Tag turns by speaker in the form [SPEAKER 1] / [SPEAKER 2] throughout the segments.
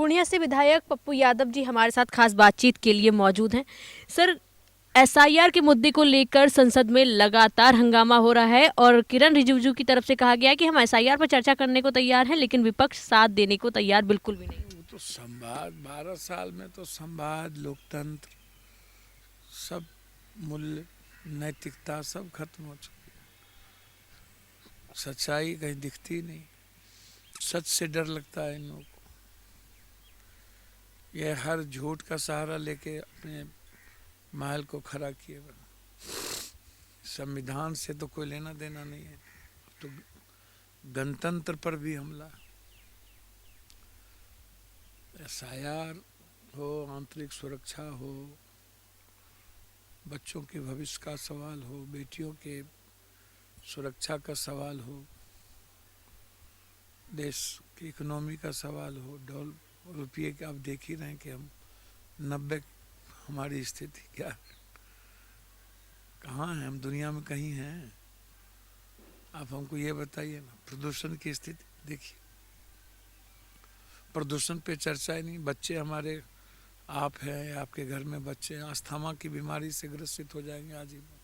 [SPEAKER 1] पूर्णिया से विधायक पप्पू यादव जी हमारे साथ खास बातचीत के लिए मौजूद हैं। सर, एसआईआर के मुद्दे को लेकर संसद में लगातार हंगामा हो रहा है और किरण रिजिजू की तरफ से कहा गया है कि हम एसआईआर पर चर्चा करने को तैयार हैं, लेकिन विपक्ष साथ देने को तैयार बिल्कुल भी नहीं।
[SPEAKER 2] वो तो संवाद 12 साल में तो संवाद, लोकतंत्र, सब मूल्य, नैतिकता सब खत्म हो चुकी है। सच्चाई कहीं दिखती नहीं। सच से डर लगता है इन लोगों को। ये हर झूठ का सहारा लेके अपने महल को खड़ा किए बना। संविधान से तो कोई लेना देना नहीं है, तो गणतंत्र पर भी हमला। एसआईआर हो, आंतरिक सुरक्षा हो, बच्चों के भविष्य का सवाल हो, बेटियों के सुरक्षा का सवाल हो, देश की इकोनॉमी का सवाल हो, रुपये के आप देख ही रहे हैं कि हम 90 हमारी स्थिति क्या है, कहाँ हैं हम, दुनिया में कहीं हैं? आप हमको ये बताइए ना। प्रदूषण की स्थिति देखिए, प्रदूषण पे चर्चा ही नहीं। बच्चे हमारे, आप हैं, आपके घर में बच्चे अस्थमा की बीमारी से ग्रसित हो जाएंगे आजीवन।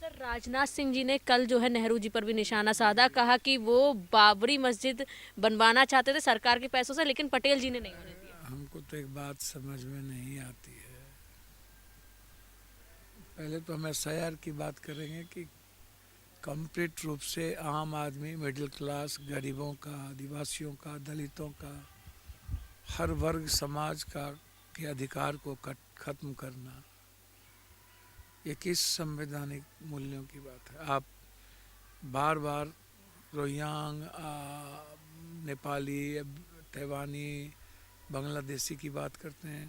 [SPEAKER 1] सर, राजनाथ सिंह जी ने कल जो है नेहरू जी पर भी निशाना साधा, कहा कि वो बाबरी मस्जिद बनवाना चाहते थे सरकार के पैसों से, लेकिन पटेल जी ने नहीं होने दिया।
[SPEAKER 2] हमको तो एक बात समझ में नहीं आती है। पहले तो हम एसआईआर की बात करेंगे कि कंप्लीट रूप से आम आदमी, मिडिल क्लास, गरीबों का, आदिवासियों का, दलितों का, हर वर्ग समाज का के अधिकार को खत्म करना, ये किस संवैधानिक मूल्यों की बात है? आप बार बार रोहिंग्यांग, नेपाली, तैवानी, बांग्लादेशी की बात करते हैं।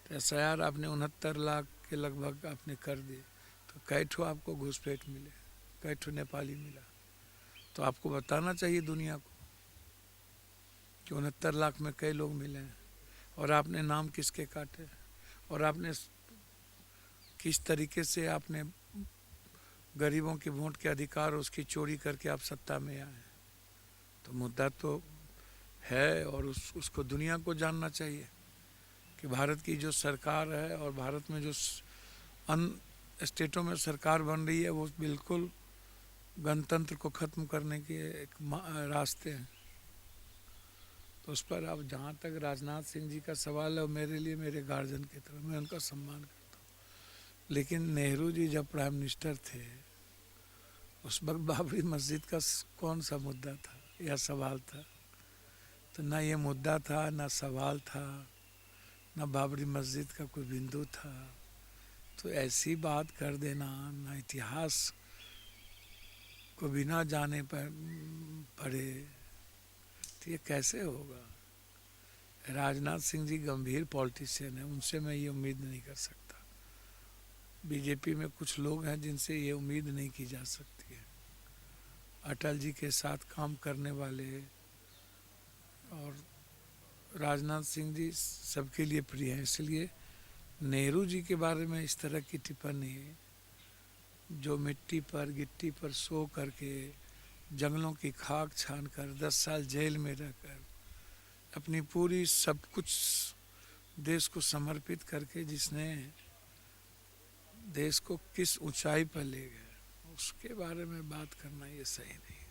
[SPEAKER 2] तो एसआईआर आपने 69 लाख के लगभग आपने कर दिए, तो कई ठो आपको घुसपैठ मिले, कई ठो नेपाली मिला। तो आपको बताना चाहिए दुनिया को कि 69 लाख में कई लोग मिले हैं, और आपने नाम किसके काटे, और आपने किस तरीके से आपने गरीबों के वोट के अधिकार उसकी चोरी करके आप सत्ता में आए। तो मुद्दा तो है, और उसको दुनिया को जानना चाहिए कि भारत की जो सरकार है और भारत में जो अन्य स्टेटों में सरकार बन रही है, वो बिल्कुल गणतंत्र को ख़त्म करने के एक रास्ते हैं। तो उस पर अब जहाँ तक राजनाथ सिंह जी का सवाल है, मेरे लिए मेरे गार्जियन की तरह मैं उनका सम्मान करता हूँ। लेकिन नेहरू जी जब प्राइम मिनिस्टर थे, उस वक्त बाबरी मस्जिद का कौन सा मुद्दा था या सवाल था? तो ना ये मुद्दा था, ना सवाल था, ना बाबरी मस्जिद का कोई बिंदु था। तो ऐसी बात कर देना, ना इतिहास को बिना जाने पर पड़े, तो ये कैसे होगा? राजनाथ सिंह जी गंभीर पॉलिटिशियन है, उनसे मैं ये उम्मीद नहीं कर सकता। बीजेपी में कुछ लोग हैं जिनसे ये उम्मीद नहीं की जा सकती है। अटल जी के साथ काम करने वाले, और राजनाथ सिंह जी सबके लिए प्रिय हैं। इसलिए नेहरू जी के बारे में इस तरह की टिप्पणी, जो मिट्टी पर गिट्टी पर सो करके, जंगलों की खाक छान कर, 10 साल जेल में रहकर, अपनी पूरी सब कुछ देश को समर्पित करके जिसने देश को किस ऊंचाई पर ले गए, उसके बारे में बात करना ये सही नहीं है।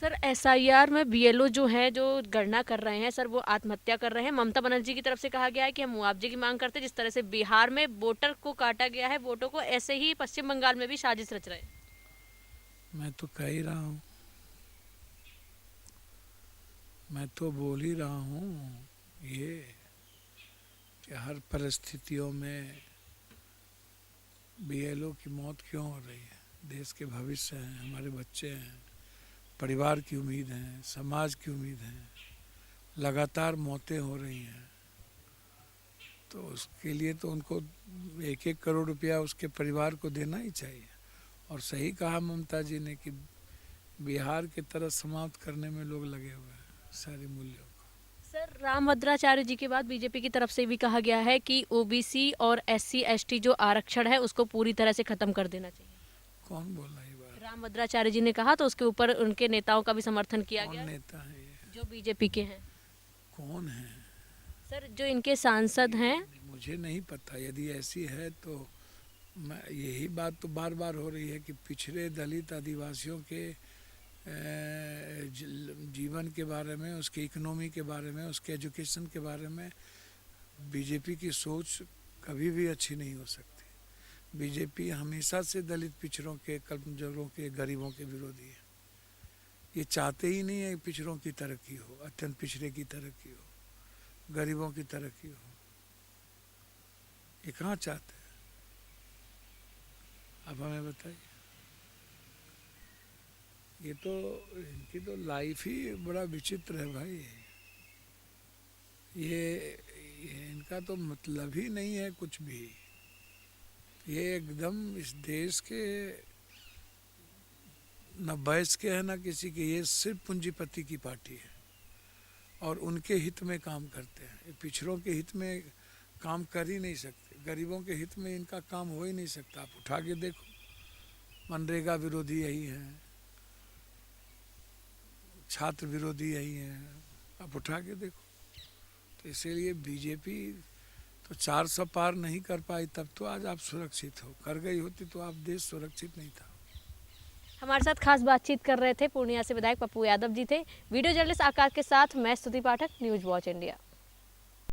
[SPEAKER 1] सर, एसआईआर में बीएलओ जो हैं, जो गणना कर रहे हैं सर, वो आत्महत्या कर रहे हैं। ममता बनर्जी की तरफ से कहा गया है कि हम मुआवजे की मांग करते हैं। जिस तरह से बिहार में वोटर को काटा गया है, वोटों को, ऐसे ही पश्चिम बंगाल में भी साजिश रच रहे हैं।
[SPEAKER 2] मैं तो कह ही रहा हूँ, मैं तो बोल ही रहा हूँ ये कि हर परिस्थितियों में बीएलओ की मौत क्यों हो रही है? देश के भविष्य हैं, हमारे बच्चे हैं, परिवार की उम्मीद है, समाज की उम्मीद है, लगातार मौतें हो रही हैं। तो उसके लिए तो उनको 1-1 करोड़ रुपया उसके परिवार को देना ही चाहिए। और सही कहा ममता जी ने कि बिहार की तरह समाप्त करने में लोग लगे हुए हैं सारे मूल्यों को।
[SPEAKER 1] सर, रामभद्राचार्य जी के बाद बीजेपी की तरफ से भी कहा गया है कि ओबीसी और एससी एसटी जो आरक्षण है उसको पूरी तरह से खत्म कर देना चाहिए।
[SPEAKER 2] कौन बोल रहा है ये बात?
[SPEAKER 1] रामभद्राचार्य जी ने कहा, तो उसके ऊपर उनके नेताओं का भी समर्थन किया
[SPEAKER 2] कौन
[SPEAKER 1] गया।
[SPEAKER 2] नेता है ये?
[SPEAKER 1] जो बीजेपी के हैं।
[SPEAKER 2] कौन है?
[SPEAKER 1] सर जो इनके सांसद हैं,
[SPEAKER 2] मुझे नहीं पता। यदि ऐसी है तो मैं यही बात तो बार बार हो रही है कि पिछड़े दलित आदिवासियों के जीवन के बारे में, उसके इकोनॉमी के बारे में, उसके एजुकेशन के बारे में बीजेपी की सोच कभी भी अच्छी नहीं हो सकती। बीजेपी हमेशा से दलित पिछड़ों के, कमजोरों के, गरीबों के विरोधी है। ये चाहते ही नहीं है पिछड़ों की तरक्की हो, अत्यंत पिछड़े की तरक्की हो, गरीबों की तरक्की हो। ये कहाँ चाहते हैं? आप हमें बताइए। ये तो इनकी तो लाइफ ही बड़ा विचित्र है भाई। ये इनका तो मतलब ही नहीं है कुछ भी। ये एकदम इस देश के न वयस के है न किसी के। ये सिर्फ पूंजीपति की पार्टी है और उनके हित में काम करते हैं। ये पिछड़ों के हित में काम कर ही नहीं सकते, गरीबों के हित में इनका काम हो ही नहीं सकता। आप उठा के देखो, मनरेगा विरोधी यही है, छात्र विरोधी यही है, आप उठा के देखो। तो इसीलिए बीजेपी तो 400 पार नहीं कर पाई, तब तो आज आप सुरक्षित हो। कर गई होती तो आप देश सुरक्षित नहीं था।
[SPEAKER 1] हमारे साथ खास बातचीत कर रहे थे पूर्णिया से विधायक पप्पू यादव जी थे। वीडियो जर्नलिस्ट आकाश के साथ मैं स्तुति पाठक, न्यूज वॉच इंडिया।